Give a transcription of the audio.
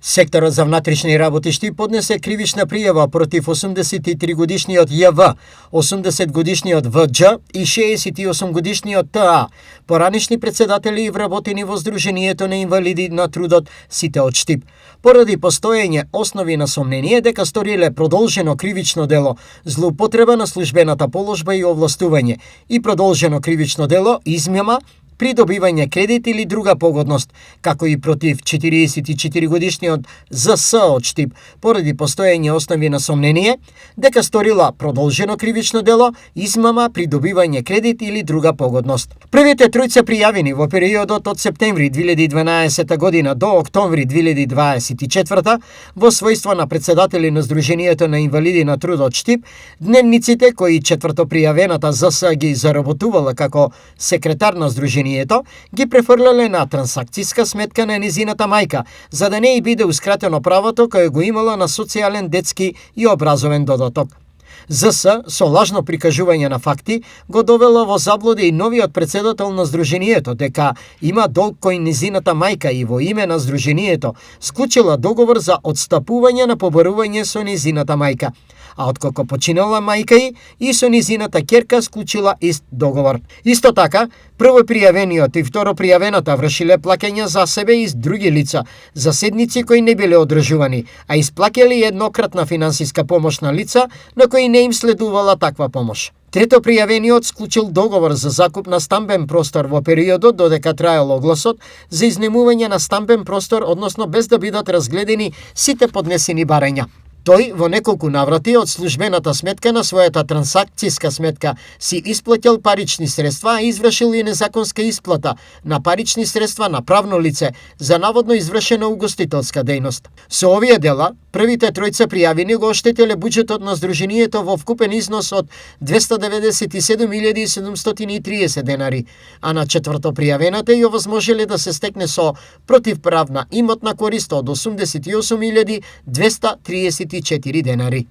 Секторот за внатрешни работишти поднесе кривична пријава против 83-годишниот ЈВ, 80-годишниот ВДЖ и 68-годишниот ТА, поранишни председатели и вработени во Сдруженијето на инвалиди на трудот сите од Штип, поради постоење основи на сомнение дека сториле продолжено кривично дело, злоупотреба на службената положба и овластување и продолжено кривично дело измама, придобивање кредит или друга погодност, како и против 44-годишниот ЗС од Штип, поради постоење основи на сомнение дека сторила продолжено кривично дело, измама, придобивање кредит или друга погодност. Првите тројца пријавени во периодот од септември 2012 година до октомври 2024 во својство на председатели на Сдруженијето на инвалиди на трудот Штип, дневниците кои четврто пријавената ЗС ги заработувала како секретар на Сдруженијето ги префрлале на трансакцијска сметка на незината мајка, за да не и биде ускратено правото кое го имала на социјален, детски и образовен додаток. ЗС, со лажно прикажување на факти, го довела во заблуда и новиот председател на Сдруженијето дека има долг кој незината мајка и во име на Сдруженијето склучила договор за отстапување на побарување со незината мајка, а откако починала мајка и со незината ќерка склучила ист договор. Исто така, прво пријавениот и второ пријавената вршиле плаќања за себе и други лица за седници кои не биле одржувани, а исплаќале еднократна финансиска помош на лица на кои не им следувала таква помош. Трето пријавениот склучил договор за закуп на стамбен простор во периодот додека траел огласот за изнемување на стамбен простор, односно без да бидат разгледани сите поднесени барања. Тој во неколку наврати од службената сметка на својата трансакцијска сметка си исплатил парични средства, а извршил и незаконска исплата на парични средства на правно лице за наводно извршена угостителска дејност. Со овие дела, првите тројца пријавени го оштетиле буџетот на Сдруженијето во вкупен износ од 297.730 денари, а на четврто пријавената ја овозможиле да се стекне со противправна имотна корист од 88.234 денари.